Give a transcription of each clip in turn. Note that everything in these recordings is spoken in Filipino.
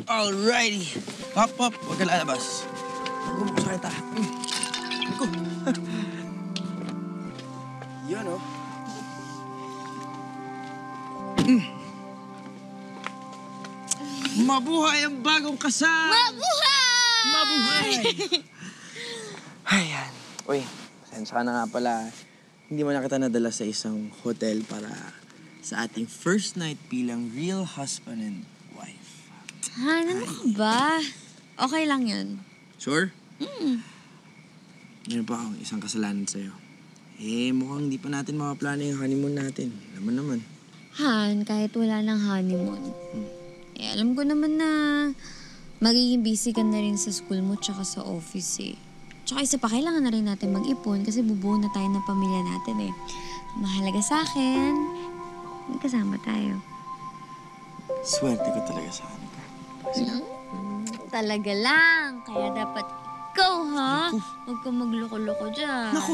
Alrighty. Pop, pop. Huwag ka lalabas. Gumukos kita. Go. Yun, oh. Mabuhay ang bagong kasal! Mabuhay! Mabuhay! Ayan. Uy, pasensya ka na nga pala. Hindi mo na kita nadala sa isang hotel para sa ating first night bilang real husband and wife. Ano ka ba? Okay lang yun. Sure? Meron pa akong isang kasalanan sa'yo. Mukhang hindi pa natin makaplano yung honeymoon natin. Alam mo naman. Han, kahit wala ng honeymoon. Alam ko naman na magiging busy ka na rin sa school mo tsaka sa office eh. Tsaka isa pa, kailangan na rin natin mag-ipon kasi bubuo na tayo ng pamilya natin eh. Mahalaga sa akin, kasama tayo. Swerte ko talaga sa akin. Talaga lang. Kaya dapat ikaw, ha? Huwag kang magloko-loko dyan. Naku,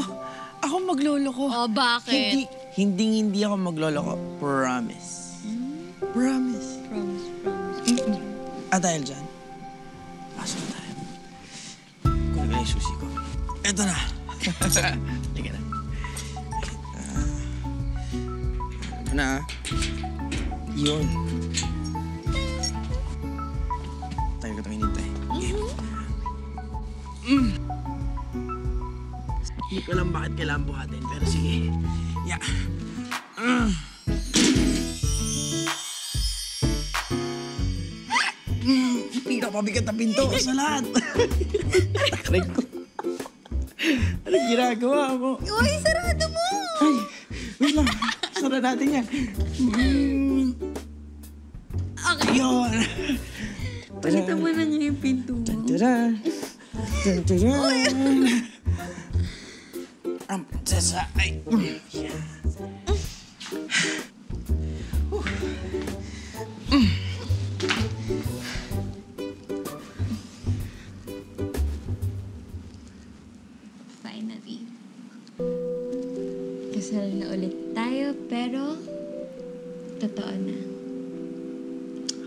ako magloloko. Oh, bakit? Hindi ako magloloko. Promise. Promise. Promise. At dahil dyan, pasok na tayo. Kunin ko na yung susi ko. Eto na. Liga na. Ano na? Yun. Tayo ko itong hinintay. Hindi ko alam bakit kailangan buhatin, pero sige. Yeah. Pinakapabigat na pinto sa lahat. Aray ko. Anong ginagawa mo? Uy, sarado mo! Ay, wait lang. Sara natin yan. Okay. Yun. Palitan mo na niya yung pinto mo. Tantara. Tantara. Ang prinsesa ay... Finally. Kasal na ulit tayo, pero totoo na.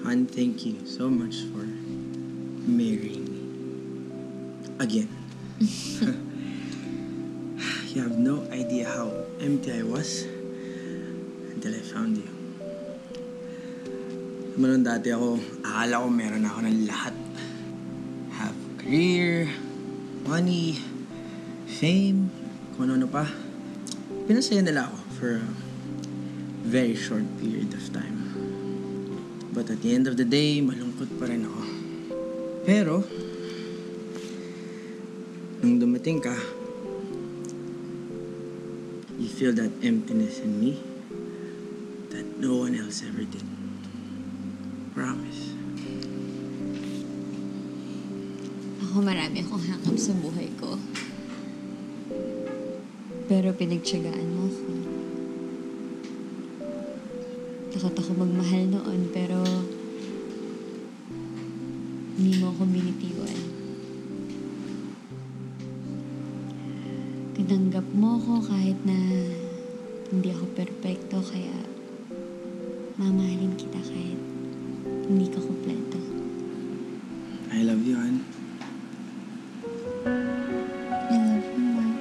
Han, thank you so much for marrying me. Again. You have no idea how empty I was until I found you. Naman nung dati akala ko meron ako ng lahat. Have career, money, fame, kung ano pa. Pinasaya nila ako for a very short period of time. But at the end of the day, malungkot pa rin ako. Pero, nung dumating ka, you feel that emptiness in me that no one else ever did. Promise. Ako marami akong hakap sa buhay ko. Pero pinagtiyagaan mo ako. Takot ako magmahal noon, pero hindi mo ako binitiwan. Tinanggap mo ako kahit na hindi ako perpekto, kaya mamahalin kita kahit hindi ka kompleto. I love you, Han. I love you, Mark.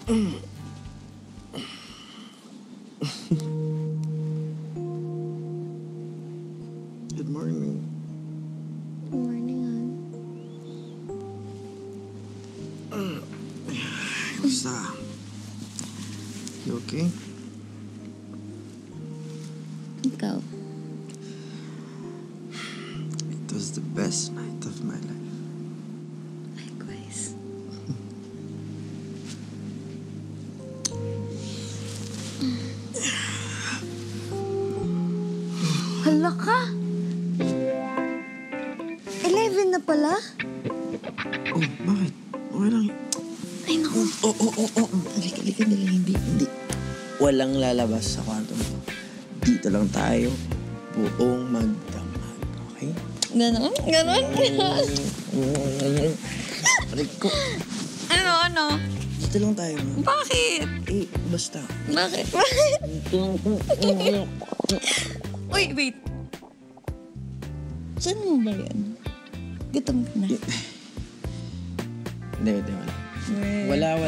Good morning. Good morning, Han. Kamusta? You okay? Ikaw. It was the best night of my life. Likewise. Hala ka! 11 na pala? Oh, bakit? Okay lang. Ay, naku. Halika, dali. Hindi. Walang lalabas sa kwarto mo. Dito lang tayo. Buong magdamag. Okay? Ganon? Aray ko. Ano? Dito lang tayo. Bakit? Basta. Bakit? Uy, wait. Saan mo ba yan? Gutom ka na. Hindi, wala.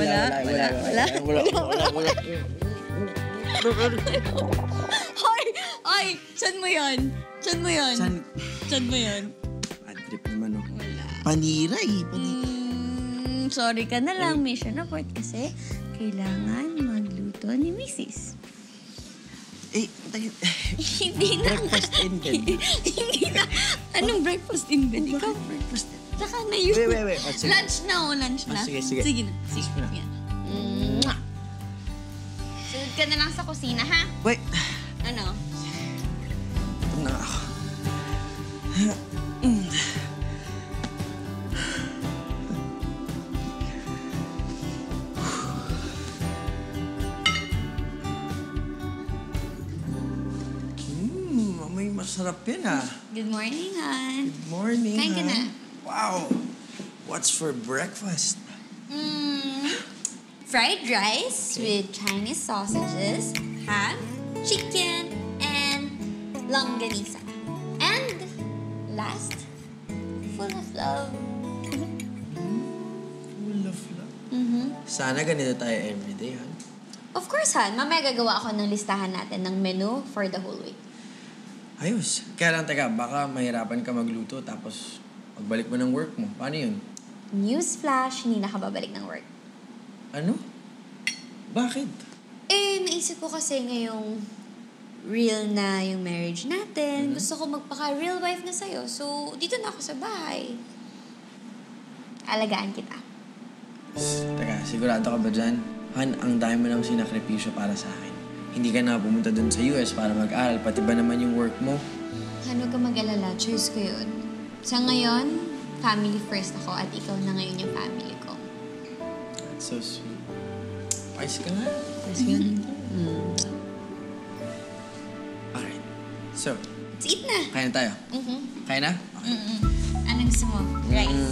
Ay, saan mo yan? Saan mo yan? Bad trip naman, oh. Wala. Panira. Sorry ka na lang, mission abort kasi kailangan magluto ni Mrs. Hindi na. Breakfast in bed. Hindi na. Anong breakfast in bed? Ikaw, Breakfast. tsaka na yun. Wait. Oh, sige. Lunch na. Sige. Sige na. Yan. Sunod ka na lang sa kusina, ha? Wait. Ano? Ito na ako. May masarap yan, ah. Good morning, Han. Good morning, Kain ka ha? na. Wow. What's for breakfast? Fried rice with Chinese sausages, ham, chicken, and longanisa. And last, full of love. Full of love. Sana ganito tayo everyday, ha? Of course, Han. Mamaya gagawa ako ng listahan natin ng menu for the whole week. Ayos. Kaya lang, teka, baka mahirapan ka magluto tapos pagbalik mo ng work mo. Paano yun? Newsflash, hindi na ka babalik ng work. Ano? Bakit? Naisip ko kasi ngayong real na yung marriage natin. Gusto ko magpaka-real wife na sa'yo. So, dito na ako sa bahay. Alagaan kita. Teka, sigurado ka ba dyan? Han, ang dami mo nang sinakripisyo para sa akin. Hindi ka na pumunta dun sa US para mag-aral, pati ba naman yung work mo? Ano ka mag-alala? Choice ko yun. Sa ngayon, family first ako at ikaw na ngayon yung family ko. That's so sweet. Pais ka nga. Alright. So, Let's eat na! kain na tayo. Kain na? Okay. Anong gusto mo? Rice?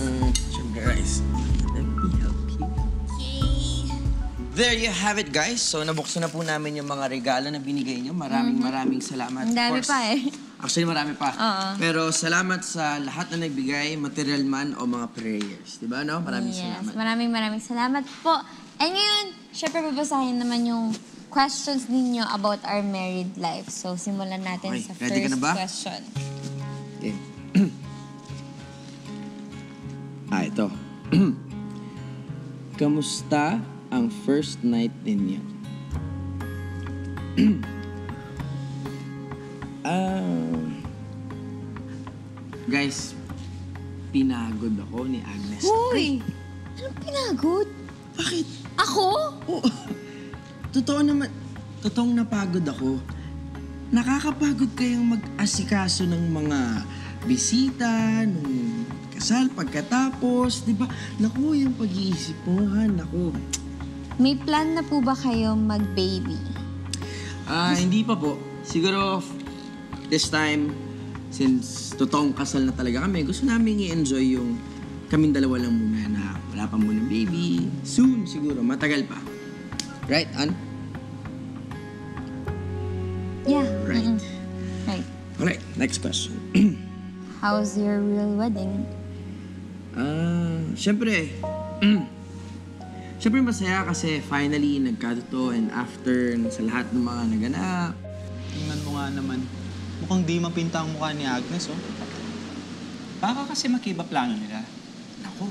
Siyempre, rice. Let me help you. Okay. There you have it, guys. So, nabuksan na po namin yung mga regalo na binigay niyo. Maraming salamat. Ang dami Of course. pa eh. Actually, marami pa. Oo. Pero salamat sa lahat na nagbigay, material man o mga prayers. Diba, no? Maraming salamat. Maraming salamat po. And ngayon, syempre babasahin naman yung questions ninyo about our married life. So, simulan natin Okay, sa ready ka first na ba? question. Okay. Ito. Kamusta ang first night ninyo? Guys, pinagod ako ni Agnes. Uy! Anong pinagod? Bakit? Ako? Oh, totoo naman. Totoong napagod ako. Nakakapagod kayong mag-asikaso ng mga bisita, nung kasal, pagkatapos, di ba? Naku, yung pag-iisip mo, ha? Naku. May plan na po ba kayo mag-baby? Hindi pa po. Siguro, this time, since totoong kasal na talaga kami, gusto namin i-enjoy yung kaming dalawa lang muna na wala pa muna baby. Soon, siguro. Matagal pa. Right, Ann? Yeah. Right. Right. Alright, next question. How's your real wedding? Siyempre, Siyempre masaya kasi finally nagkatuto and after sa lahat ng mga naganap. Tingnan mo nga naman. Mukhang di mapinta ang mukha ni Agnes, oh. Baka kasi magkiba plano nila. Naku,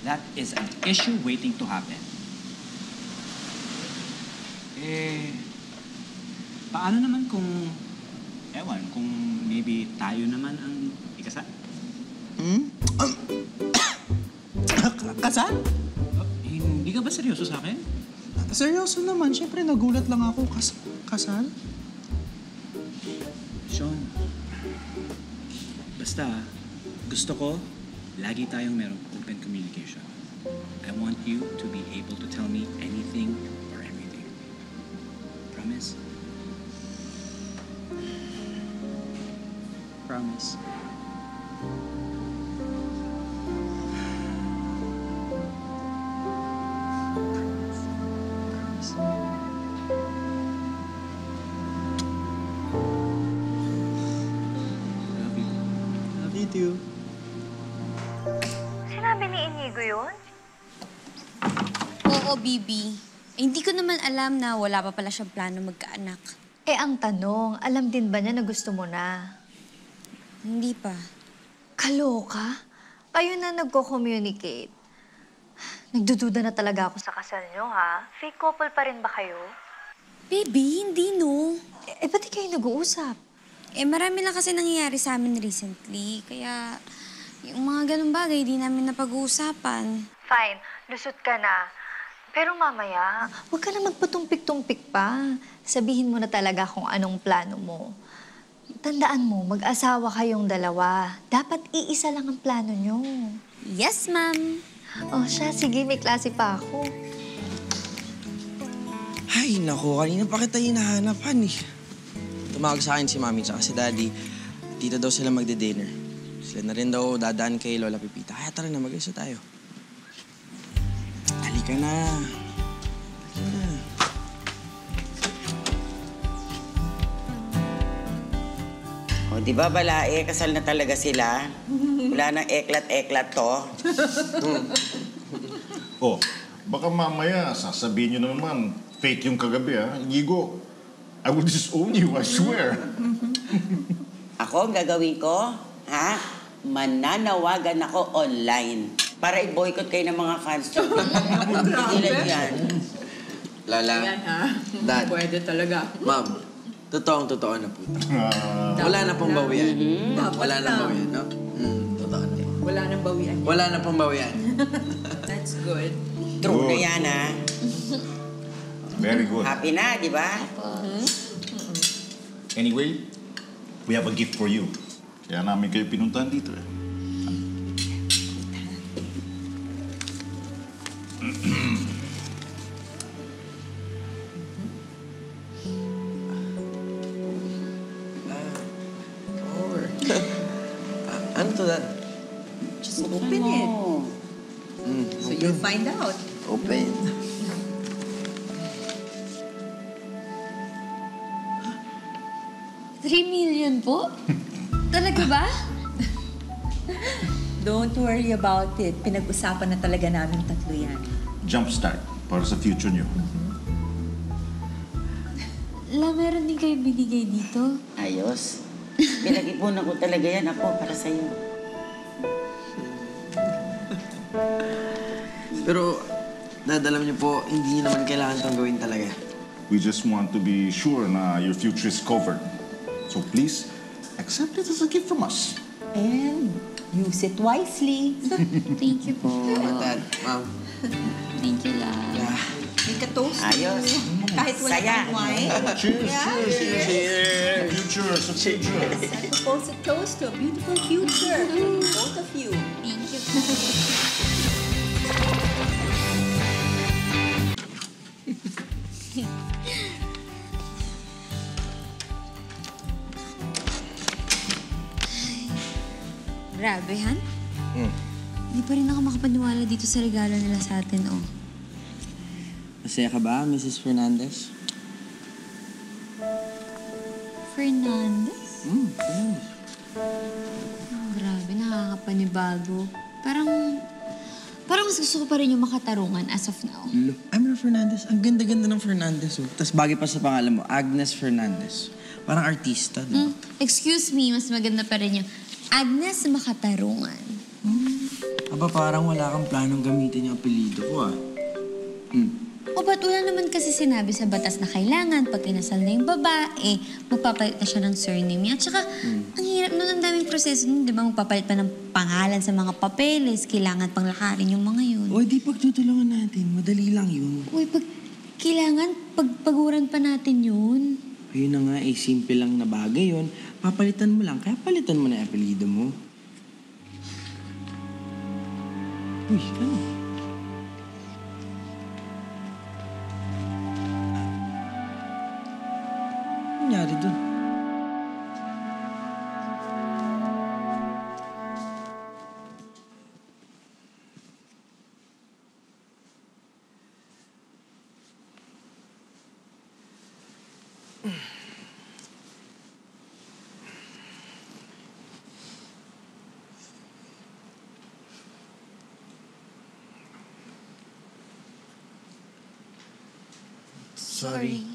that is an issue waiting to happen. Paano naman kung, kung maybe tayo naman ang ikasal? Kasal? Hindi ka ba seryoso sa akin? Seryoso naman. Siyempre, nagulat lang ako. Kasal? Sean, basta, gusto ko, lagi tayong merong open communication. I want you to be able to tell me anything or everything. Promise? Promise. Love you. Love you too. Sinabi ni Inigo yun? Oo, Bibi. Hindi ko naman alam na wala pa pala siyang plano magkaanak. Eh, ang tanong, alam din ba niya na gusto mo na? Hindi pa. Kaloka? Kayo na nagko-communicate. Nagdududa na talaga ako sa kasal niyo, ha? Fake couple pa rin ba kayo? Baby, hindi no. Ba't di kayo nag-uusap? Marami lang kasi nangyayari sa amin recently. Kaya, yung mga ganun bagay, di namin napag-uusapan. Fine, lusot ka na. Pero mamaya, huwag ka na magpatumpik-tumpik pa. Sabihin mo na talaga kung anong plano mo. Tandaan mo, mag-asawa kayong dalawa. Dapat iisa lang ang plano nyo. Yes, ma'am. Oh, siya, sige, may klase pa ako. Ay, naku, kanina pa kita hinahanap, honey. Tumawag sa akin si Mami at si Daddy. Dito daw sila magde-dinner. Sila na rin daw dadaan kay Lola Pepita. Kaya tara na, mag-isa tayo. Halika na. Halika na. O, di ba, balae, kasal na talaga sila? Wala nang eklat-eklat to. Oh, baka mamaya sasabihin nyo na naman, fake yung kagabi, ha? Inigo, I will disown you, I swear. Ako, ang gagawin ko, ha? Mananawagan ako online para i-boycott kayo ng mga fans nyo. Ilan yan? Lola, Yan ha. Dad, Pwede talaga. Ma'am, totoo na po. Wala na pong bawian. Dapat Wala na lang. bawian, no? Totoo na po. Wala nang bawian. Wala na pong bawian. That's good. True na Good. yan, ha? Very good. Happy na, di ba? Anyway, we have a gift for you. Kaya namin kayo pinuntahan dito, eh. Over. Ano to, Dad? Just open it. So you'll find out. Open. $3 million po? Talaga ba? Don't worry about it. Pinag-usapan na talaga namin tatlo yan. Jumpstart para sa future nyo. La, meron din kayo binigay dito? Ayos. Pinag-ipunan ko talaga yan ako para sa'yo. Pero, Dad, alam niyo po, hindi naman kailangan itong gawin talaga. We just want to be sure na your future is covered. So please, accept it as a gift from us. And use it wisely. Thank you po. Dad, Ma'am. Thank you, La. Yeah. Make a toast Ayos. to kahit wala Saya. kang wine. Cheers, Yeah, cheers, cheers. Future, sa future. I propose a toast to a beautiful future for both of you. Thank you po. Grabe, Han. Hindi pa rin ako makapaniwala dito sa regalo nila sa atin, oh. Masaya ka ba, Mrs. Fernandez? Fernandez? Fernandez. Oh, grabe, nakakapanibago. Parang Parang mas gusto ko pa rin yung makatarungan as of now. I'm Fernandez. Ang ganda-ganda ng Fernandez, oh. Tapos bagay pa sa pangalan mo, Agnes Fernandez. Parang artista, di ba? Excuse me, mas maganda pa rin yung Agnes Makatarungan. Aba, parang wala kang planong gamitin yung apelido ko, ah. O ba't wala naman kasi sinabi sa batas na kailangan pag kinasal na yung babae, magpapalit na siya ng surname niya. Tsaka, ang hirap nun, ang daming proseso nun, di ba? Magpapalit pa ng pangalan sa mga papeles, kailangan pang lakarin yung mga yun. O, di pagtutulungan natin. Madali lang yun. Uy, kailangan pagpaguran pa natin yun. Ayun na nga, simple lang na bagay yun. Papalitan mo lang, kaya palitan mo na yung apelido mo. Uy, ano? Ano nangyari dun? Sorry.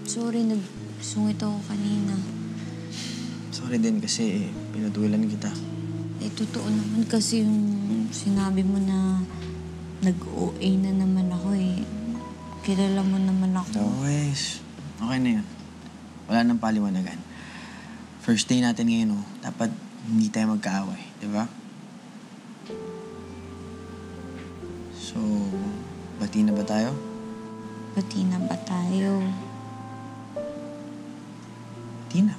Sorry, nagsungit ako kanina. Sorry din kasi pinatulan kita. Totoo naman kasi yung sinabi mo na nag-OA na naman ako eh. Kilala mo naman ako. Always. Okay na yun. Wala nang paliwanagan. First day natin ngayon, oh. Dapat hindi tayo magkaaway, di ba? So, bati na ba tayo? Bati na ba tayo? Bati na.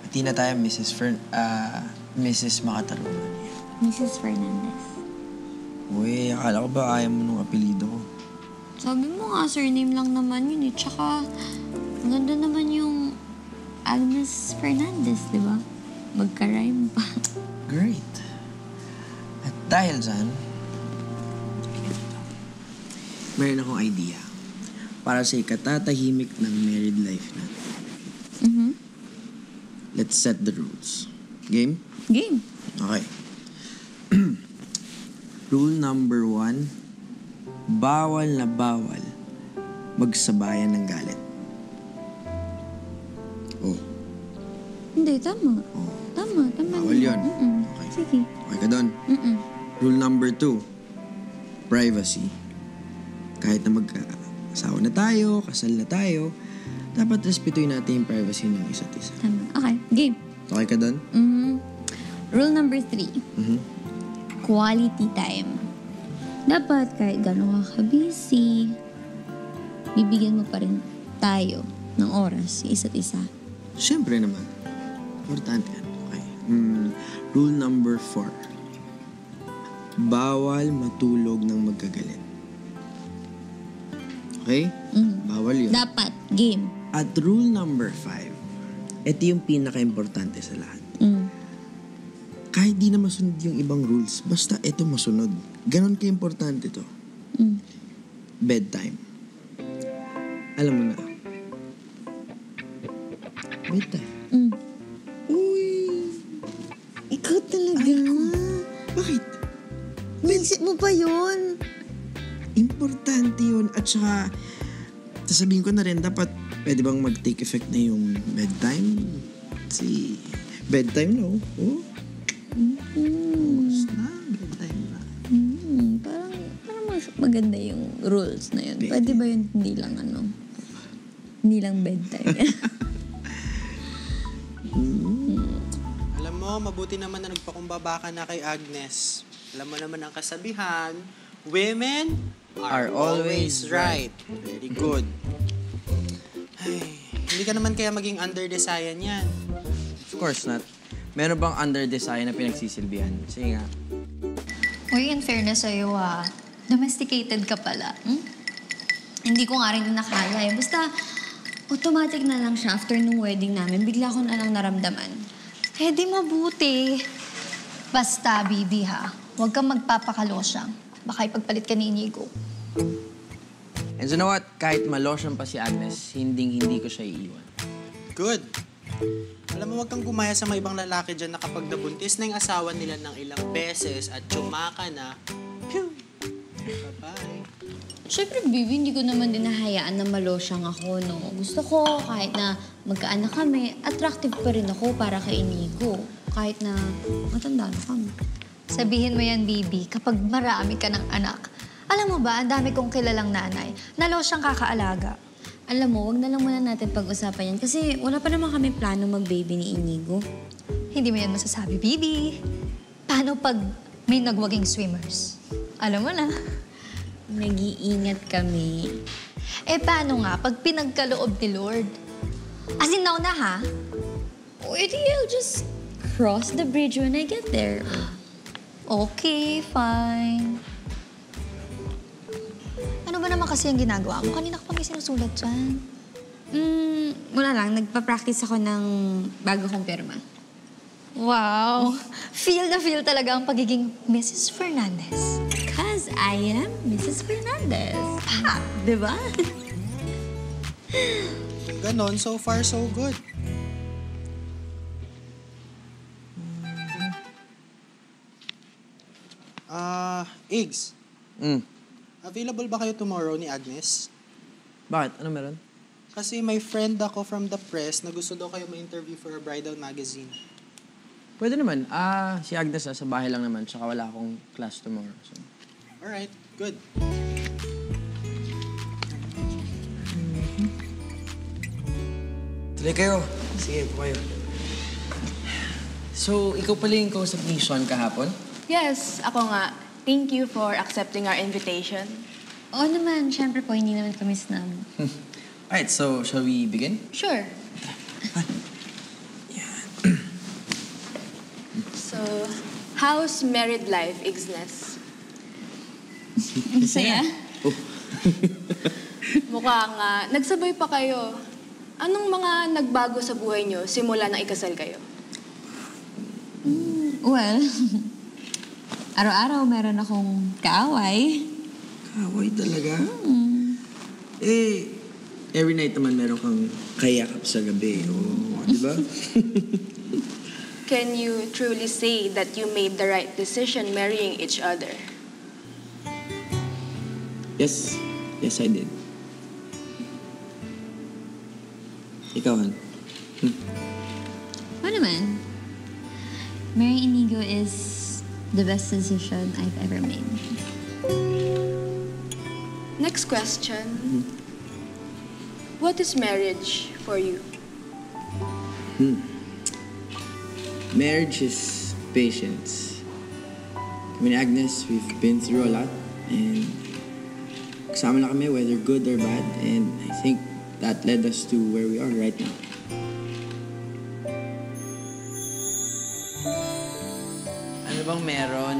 Bati na tayo, Mrs. Makatarungan. Mrs. Fernandez. Uy, akala ko ba ayaw mo nung apelido ko? Sabi mo nga, surname lang naman yun eh. Tsaka, maganda naman yung Agnes Fernandez, di ba? Magka-rhyme pa. Great. At dahil dyan, meron akong idea para sa ikatatahimik ng married life natin. Let's set the rules. Game? Game. Okay. Rule number 1, bawal na bawal magsabayan ng galit. Oh. Hindi, tama. Oh. Tama. Bawal yun. Okay. Sige. Okay ka doon? Rule number 2, privacy. Kahit na mag-asawa na tayo, kasal na tayo, dapat respetuhin natin yung privacy ng isa't isa. Tama. Okay. Game. Okay ka doon? Rule number 3. Quality time. Dapat kahit gano'n ka busy, bibigyan mo pa rin tayo ng oras sa isa't isa. Siyempre naman. Importante yan. Okay. Rule number 4. Bawal matulog ng magkagalit. Okay? Bawal yun. Dapat. Game. At rule number 5, ito yung pinaka-importante sa lahat. Kahit di na masunod yung ibang rules, basta ito masunod. Ganon ka-importante to. Bedtime. Alam mo na. Bedtime. Uy! Ikaw talaga. Bakit? Naisip mo pa yun? Importante yun. At saka, sasabihin ko na rin, dapat pwede bang mag-take effect na yung bedtime? Si bedtime na, oh. Na, bedtime na. Parang mas maganda yung rules na yun. Pwede ba yun hindi lang bedtime? Alam mo, mabuti naman na nagpakumbaba ka na kay Agnes. Alam mo naman ang kasabihan, women are always right. Very good. Ay, hindi ka naman kaya maging under-desayan yan. Of course not. Meron bang under-design na pinagsisilbihan? Sige nga. Uy, in fairness sa'yo domesticated ka pala. Hindi ko nga rin nakaya eh. Basta, automatic na lang siya after nung wedding namin. Bigla ko na lang naramdaman. Eh di mabuti. Basta, Bibi ha. Huwag kang magpapakalosyang. Baka ipagpalit ka ni Inigo. And so you know what? Kahit malosyon pa si Agnes, hindi ko siya iiwan. Good. Alam mo, wag kang gumaya sa mga ibang lalaki dyan na kapag nabuntis na yung asawa nila ng ilang beses at tsumaka na, phew! Bye-bye. Siyempre, baby, hindi ko naman din nahayaan na malosyang ako, no? Gusto ko, kahit na magkaanak kami, attractive pa rin ako para kay Inigo. Kahit na matanda na kami. Sabihin mo yan, Bibi, kapag marami ka ng anak. Alam mo ba, ang dami kong kilalang nanay. Nalo siyang kakaalaga. Alam mo, wag na lang muna natin pag-usapan yan kasi wala pa naman kami plano mag-baby ni Inigo. Hindi mo yan masasabi, Bibi. Paano pag may nagwaging swimmers? Alam mo na. Nag-iingat kami. Eh, paano nga pag pinagkaloob ni Lord? As in, now na, ha? O, edi I'll just cross the bridge when I get there. Okay, fine. Ano ba naman kasi ang ginagawa mo? Kanina ka pa may sinusulat dyan. Wala lang. Nagpa-practice ako ng bago kong pirma. Wow! Feel na feel talaga ang pagiging Mrs. Fernandez. Because I am Mrs. Fernandez. Ha! Diba? Ganon, so far so good. Igs, available ba kayo tomorrow ni Agnes? Bakit? Ano meron? Kasi may friend ako from the press na gusto daw kayo ma-interview for a bridal magazine. Pwede naman. Si Agnes sa bahay lang naman. Tsaka wala akong class tomorrow. So. Alright, good. Tuloy kayo. Sige, po kayo. So, ikaw pala yung kausap ni Sean kahapon? Yes, ako nga. Thank you for accepting our invitation. Oo naman. Siyempre po, hindi naman kami snub. Alright, so shall we begin? Sure. So, how's married life, Ignes? Masaya? Mukhang nagsabay pa kayo. Anong mga nagbago sa buhay niyo simula nang ikasal kayo? Well, araw-araw meron akong kaaway. Kaaway talaga? Every night naman meron kang kayakap sa gabi. Di ba? Can you truly say that you made the right decision marrying each other? Yes. Yes, I did. Ikaw, Han? Ano naman? Marrying Inigo is the best decision I've ever made. Next question. What is marriage for you? Marriage is patience. Kami ni Agnes, we've been through a lot. And kasama na kami, whether good or bad. And I think that led us to where we are right now. Ano bang meron?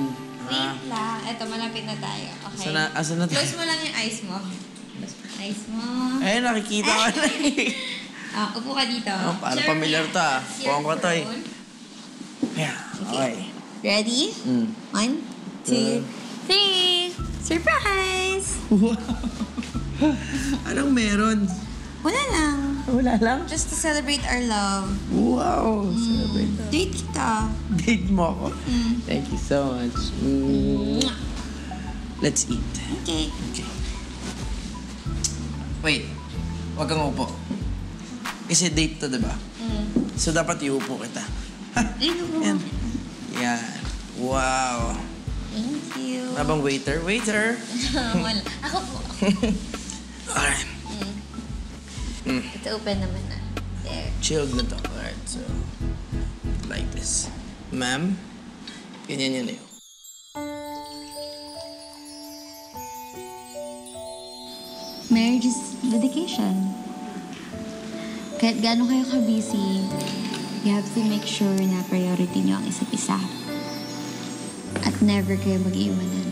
Wait lang. Eto, malapit na tayo. Okay? Asan na tayo? Close mo lang yung eyes mo. Close mo yung eyes mo. Ayun, nakikita ko na Upo ka dito. parang Sure, familiar to ah. yes, Puwang ko to eh. phone. Yeah, okay. Ready? 1, 2, 3. Surprise! Anong meron? Wala lang. Wala lang? Just to celebrate our love. Wow! Celebrate. Date kita. Date mo ako? Thank you so much. Let's eat. Okay. Wait. Huwag kang upo. Kasi date to, diba? So, dapat iupo kita. Yan. Yan. Wow. Thank you. Habang waiter. Waiter! Wala. Ako po. Alright. Ito open naman na. There. Chilled na to. Alright, so... Like this. Ma'am, ganyan yun eh. Marriage is dedication. Kahit gaano kayo ka-busy, you have to make sure na priority niyo ang isa't isa. At never kayo mag-iwanan.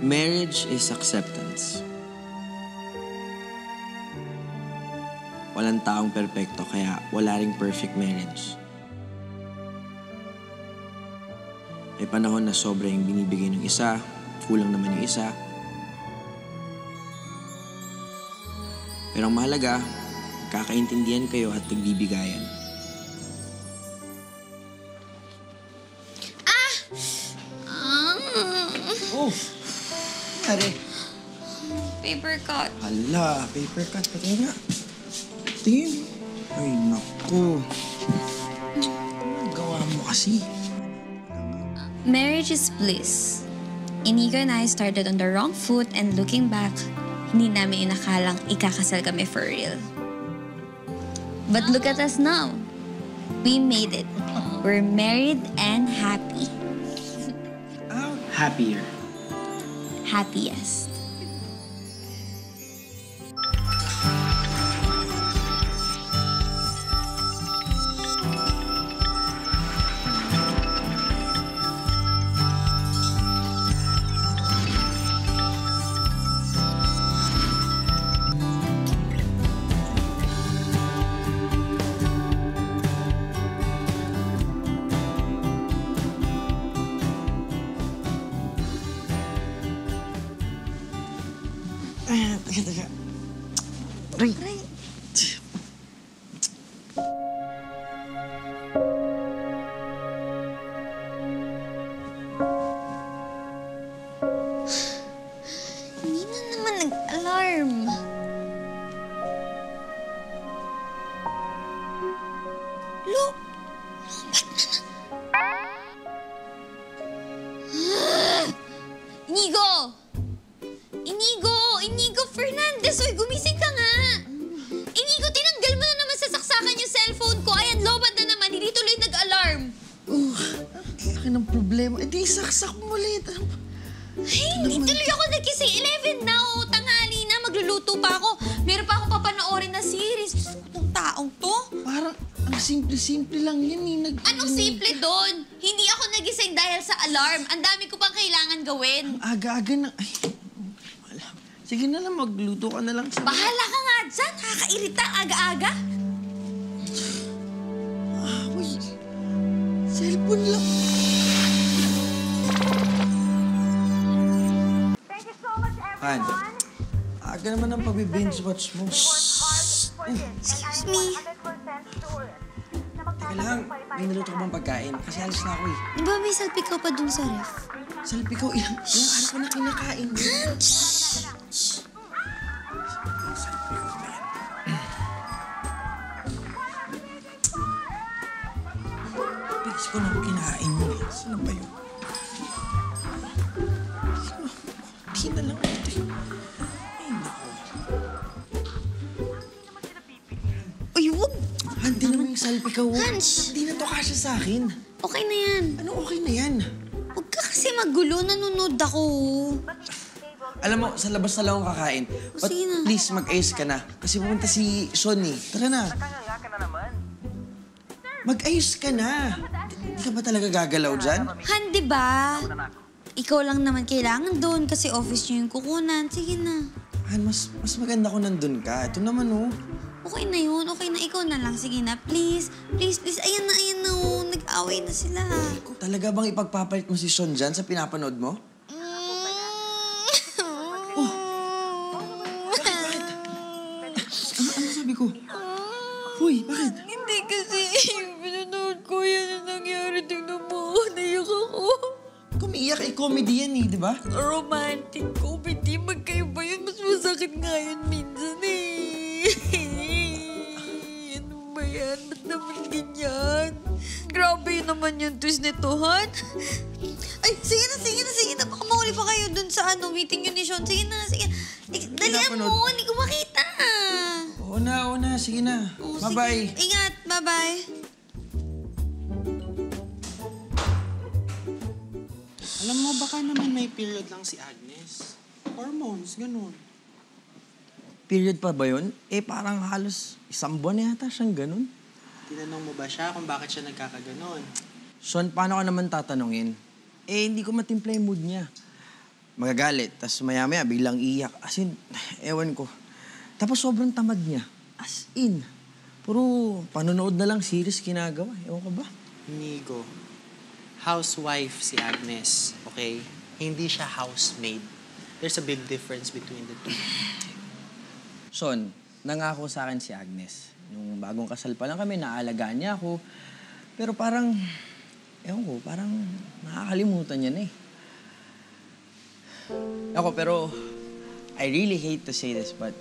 Marriage is acceptance. walang taong perpekto, kaya wala ring perfect marriage. May panahon na sobra yung binibigay ng isa, kulang naman yung isa. Pero ang mahalaga, kakaintindihan kayo at nagbibigayan. Oh! Pare. Paper cut. Hala, paper cut. Pati nga. Tingin. Ay, naku. Ano gawa mo kasi? Marriage is bliss. Inigo and I started on the wrong foot and looking back, hindi namin inakalang ikakasal kami for real. But look at us now. We made it. We're married and happy. Happier. Happiest. Teka. Ray. Hindi na naman nag-alarm. Lo, Inigo! Inigo Fernandez! Uy, gumising ka nga! Inigo, tinanggal mo na naman sa saksakan yung cellphone ko. Ayan, lobat na naman. Hindi tuloy nag-alarm. Laki ng problema. Eh, di saksak mo ulit. Ay, hindi tuloy ako nagising. 11 na, oh. Tanghali na. Magluluto pa ako. Meron pa ako papanoorin na series. Diyos ko, itong taong to. Parang ang simple-simple lang yan eh. Anong simple doon? Hindi ako nagising dahil sa alarm. Ang dami ko pang kailangan gawin. Ang aga-aga na. Ay, wala. Sige na lang, magluto ka na lang sa... Bahala ka nga dyan. Nakakairita aga-aga. Uy, cellphone lang. Han, aga naman ang pag-binge watch mo. Excuse me. Teka lang, may naluto ko bang pagkain? Kasi alis na ako eh. Di ba may salpikaw pa dun sa ref? Salpi ko, ilang araw ko na kinakain. Bilis ko na ako kinain mo eh. Saan ba yun? Di na lang ito eh. Ay, naku. Uy, wag! Hindi naman yung salpi ka, wag. Hans! Hindi na to kasya sa akin. Okay na yan. Ano okay na yan? Huwag ka kasi magulo. Nanonood ako. Alam mo, sa labas na lang akong kakain. But sige na. please, mag-ayos ka na. Kasi pumunta si Sonny. Tara na. Mag-ayos ka na. Hindi ka ba talaga gagalaw dyan? Han, di ba? Ikaw lang naman kailangan doon kasi office niyo yung kukunan. Sige na. Han, mas maganda ko nandun ka. Ito naman, oh. Okay na yun. Okay na. Ikaw na lang. Sige na. Please. Please, please. Ayan na, oh. Nag-away na sila. Talaga bang ipagpapalit mo si Sean dyan sa pinapanood mo? Ano sabi ko? Uy, bakit? Hindi kasi pinanood ko yan ang nangyari. Tingnan mo. Naiyak ako. Kumiiyak ay comedy yan eh, di ba? Romantic comedy. Magkaiba yun. Mas masakit nga yun minsan eh. Ano ba yan? Ba't naman ganyan? Grabe yun naman yung twist nito, Han. Ay, sige na. Baka mahuli pa kayo dun sa meeting yun ni Sean. Sige na. Dalihan mo. Hindi ko makita. Oo na. Sige na. Oo, Bye-bye. sige. Ingat. Bye-bye. Alam mo, baka naman may period lang si Agnes. Hormones, ganun. Period pa ba yun? Eh, parang halos isang buwan na yata siyang ganun. Tinanong mo ba siya kung bakit siya nagkakaganon? Sean, paano ka naman tatanungin? Eh, hindi ko matimpla yung mood niya. Magagalit, tapos maya-maya biglang iyak. As in, ewan ko. Tapos sobrang tamad niya. As in, puro panonood na lang series ginagawa. Ewan ko ba? Inigo, housewife si Agnes, okay? Hindi siya housemaid. There's a big difference between the two. Son, nangako sa akin si Agnes. Nung bagong kasal pa lang kami, naalagaan niya ako. Pero parang, ewan ko, parang nakakalimutan niya na eh. Ako, pero I really hate to say this, but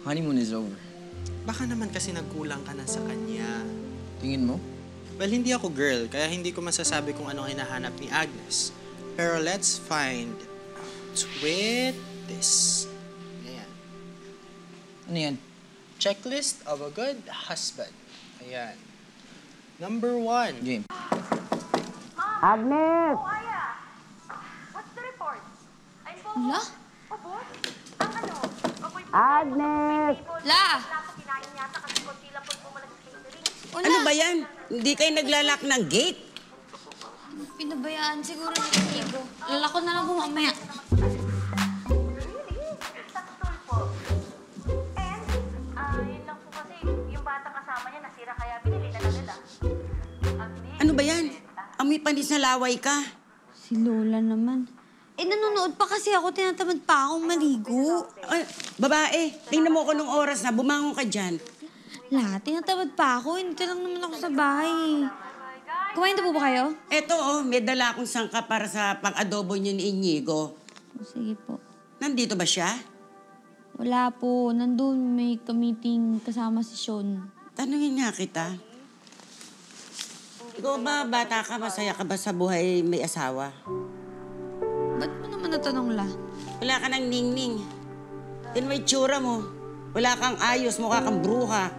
honeymoon is over. Baka naman kasi nagkulang ka na sa kanya. Tingin mo? Well, hindi ako girl, kaya hindi ko masasabi kung anong hinahanap ni Agnes. Pero let's find out with this. Ayan. Ano yan? Checklist of a good husband. Ayan. Number 1. Game. Agnes! La? Agnes! La! Ano ba yan? Hindi kayo naglalak ng gate? Pinabayaan siguro ni Inigo. Lalako na lang po mamaya. Ano ba yan? Amoy panis na laway ka. Si Lola naman. Nanonood pa kasi ako. Tinatamad pa akong maligo. Ay, babae, tingnan mo ko nung oras na. Bumangon ka dyan. La, tinatamad pa ako. Hindi lang naman ako sa bahay. Kumain na po ba kayo? Eto may dala akong sangka para sa pang-adobo niyo ni Inigo. Sige po. Nandito ba siya? Wala po. Nandun may meeting kasama si Sean. Tanungin nga kita. Ikaw ba, bata ka, masaya ka ba sa buhay may asawa? Ba't mo naman natanong, La? Wala ka ng ningning. Yan may tsura mo. Wala kang ayos, mukha kang bruha.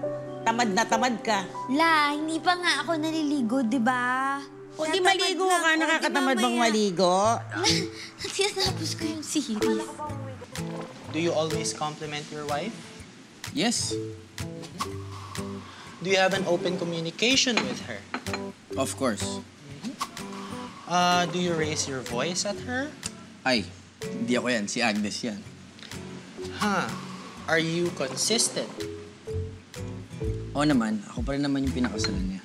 Tamad na tamad ka. La, hindi pa nga ako naliligo, di ba? O di maligo ka, nakakatamad bang maligo? La, tinatapos ko yung series. Do you always compliment your wife? Yes, Do you have an open communication with her? of course. Do you raise your voice at her? Ay, hindi ako yan. Si Agnes yan. Huh. Are you consistent? Oo naman, ako pa rin naman yung pinakasalan niya.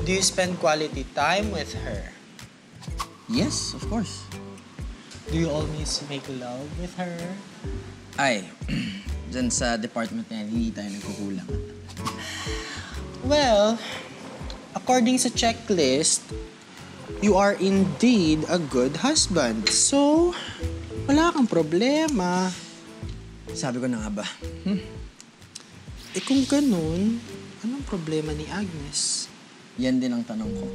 Do you spend quality time with her? Yes, of course. Do you always make love with her? Ay, dyan sa department na yan, hindi tayo nagkukulang. Well, according sa checklist, you are indeed a good husband. So, wala kang problema. Sabi ko na nga ba? Kung ganun, anong problema ni Agnes? Yan din ang tanong ko.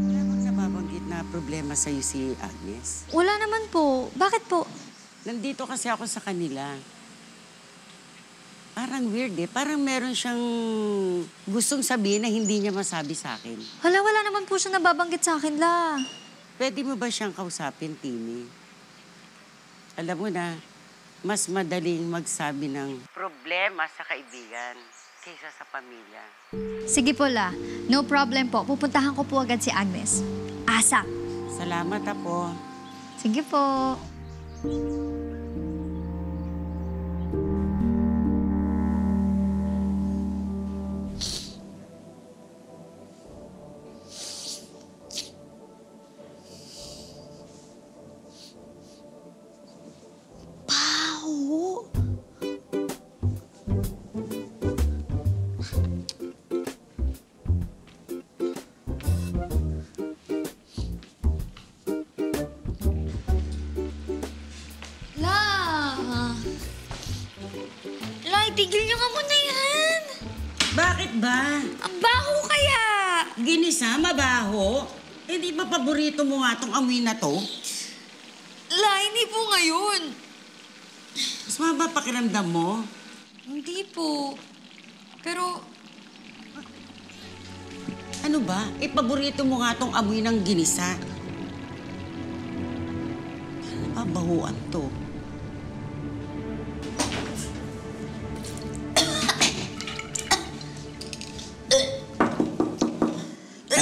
Wala bang nababanggit na problema sa'yo si Agnes? Wala naman po. Bakit po? Nandito kasi ako sa kanila. Parang weird Parang meron siyang gustong sabihin na hindi niya masabi sa akin. Hala, wala naman po siya nababanggit sa akin, La. Pwede mo ba siyang kausapin, Timmy? Alam mo na, mas madaling magsabi ng problema sa kaibigan kaysa sa pamilya. Sige po, La. No problem po. Pupuntahan ko po agad si Agnes. ASAP. Salamat po. Sige po. Tigil niyo nga muna yan. Bakit ba? Ang baho kaya. Ginisa, mabaho? Hindi ba paborito mo nga tong amoy na to? La, hindi po ngayon. Mas maba pakiramdam mo? Hindi po. Pero, Ano ba? Paborito mo nga tong amoy ng ginisa. Babahuan to.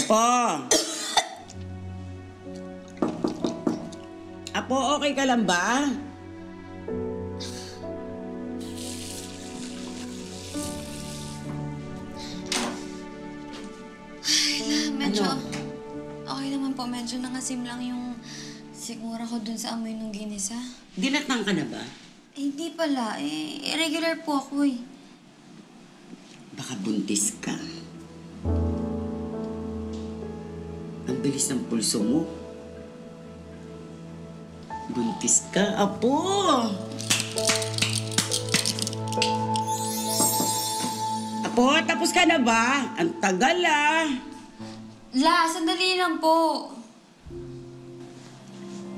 Apo! Apo, okay ka lang ba? Medyo, okay naman po. Medyo nangasim lang yung sigura ko dun sa amoy nung ginisa. Dinatang ka na ba? Hindi pala. Irregular po ako eh. Baka buntis ka. Ang bilis ng pulso mo. Buntis ka, Apo! Apo, tapos ka na ba? Ang tagal La, sandali lang po.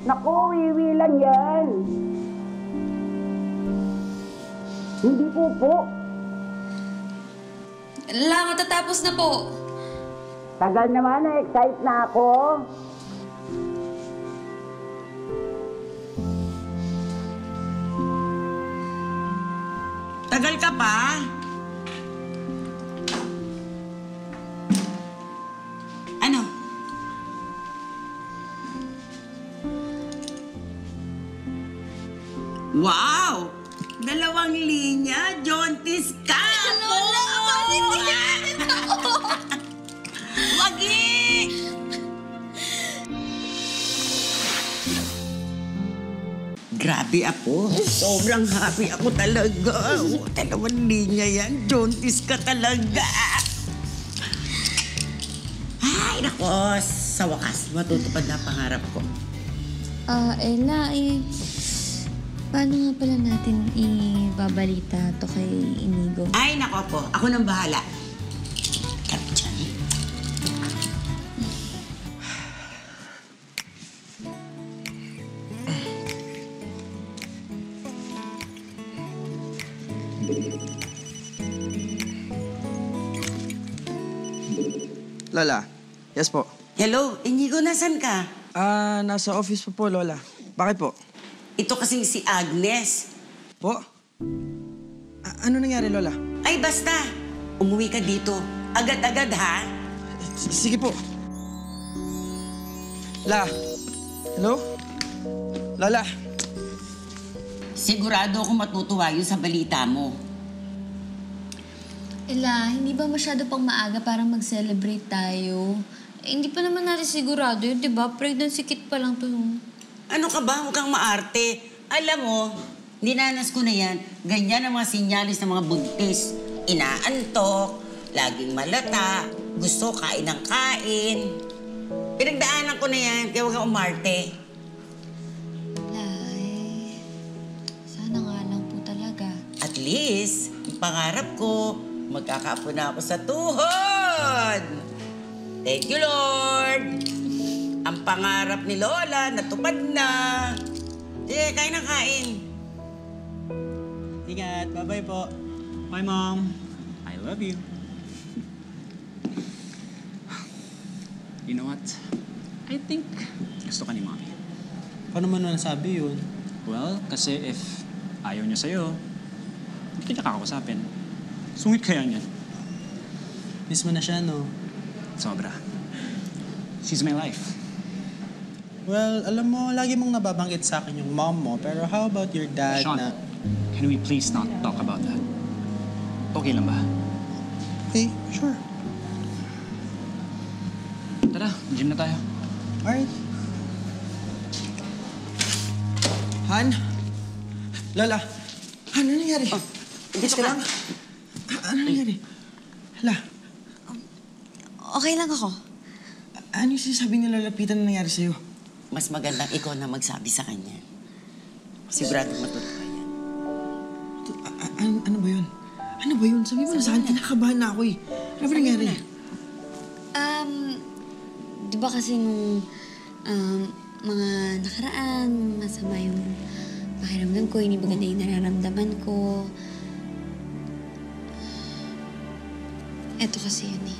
Naku, wiwi lang yan. Hindi po. La, matatapos na po. Tagal naman, na-excite na ako. Tagal ka pa? Ano? Wow! Dalawang linya, Jontis ka! Lola, panindigan ako! Wagi! Grabe ako. Sobrang happy ako talaga. Dalawang linya yan. Jontis ka talaga. Ay, nako. Sa wakas, matutupad na pangarap ko. Ella, paano nga pala natin ibabalita to kay Inigo? Ay, nako po. Ako nang bahala. Kat dyan. Lola, yes po. Hello, Inigo, nasan ka? Nasa office po, Lola. Bakit po? Ito kasing si Agnes. Po? Ano nangyari, Lola? Ay, basta. Umuwi ka dito. Agad-agad, ha? Sige po. La. Hello? Lola. Sigurado ako matutuwa yun sa balita mo. Ella, hindi ba masyado pang maaga para mag-celebrate tayo? Hindi pa naman natin sigurado yun, di ba? Pregnancy kit pa lang to. Ano ka ba? Huwag kang maarte. Alam mo, dinanas ko na yan. Ganyan ang mga sinyalis ng mga buntis. Inaantok, laging malata, gusto kain ng kain. Pinagdaanan ko na yan, kaya huwag kang umarte. Sana nga lang po talaga. At least, yung pangarap ko, magkakaapo na ako sa tuhod. Thank you, Lord. Ang pangarap ni Lola, natupad na. Sige, kain ng kain. Ingat. Bye-bye po. Bye, Mom. I love you. You know what? I think gusto ka ni Mommy. Paano mo nasabi yun? Well, kasi if ayaw niya sa'yo, hindi kita kakausapin. Sungit kaya niyan. Miss mo na siya, no? Sobra. She's my life. Well, alam mo, lagi mong nababanggit sa akin yung mom mo. Pero how about your dad Sean, na... can we please not talk about that? Okay lang ba? Okay, sure. Tara, gym na tayo. Alright. Han? Lola? Han, ano nangyari? Dito ka ka. lang? Ano nangyari? Hala, Okay lang ako. ano yung sinasabi ni Lola Pita na nangyari sa'yo? Mas magandang ikaw na magsabi sa kanya. Sigurado matutuwa yan. Ano ba yun? Ano ba yun? Sabi mo na sa akin, kinakabahan na ako eh. Ano ba nangyari? Di ba kasi nung mga nakaraan, masama yung pakiramdam ko, hindi maganda yung nararamdaman ko. Eto kasi yun eh.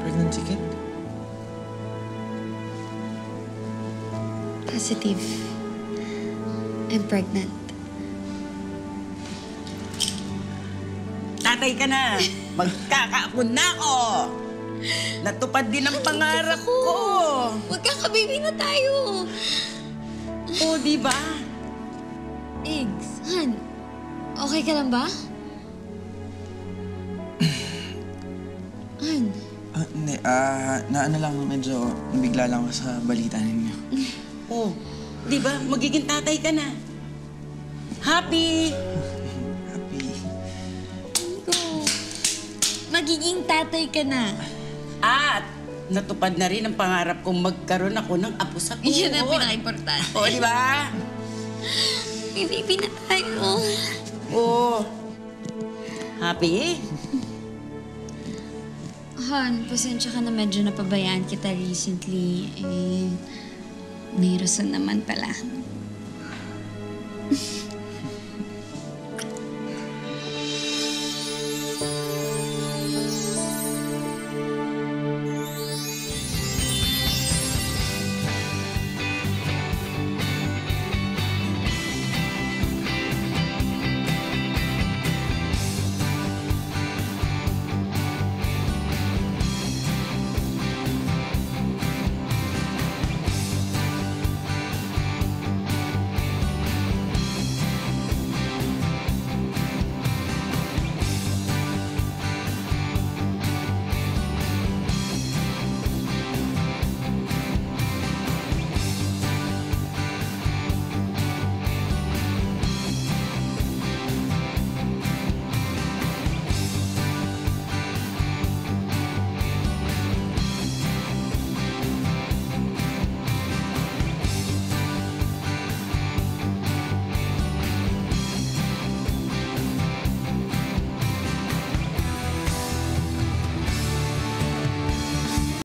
Pregnancy kit? Positive. I'm pregnant. Tatay ka na. Magkakaapon na ako. Natupad din ang pangarap ko. Magkaka-baby na tayo. O, di ba? Eggs, Han, okay ka lang ba? Han, Hindi, naano lang, medyo nabigla lang ako sa balita ninyo. O, di ba? Magiging tatay ka na. Happy! Happy. Nico, magiging tatay ka na. At natupad na rin ang pangarap kong magkaroon ako ng apo sa tuhod. Iyan ang pinaka-importante. O, di ba? May baby na tayo. O, happy? Han, pasensya ka na medyo napabayaan kita recently. Eh, may rason naman pala.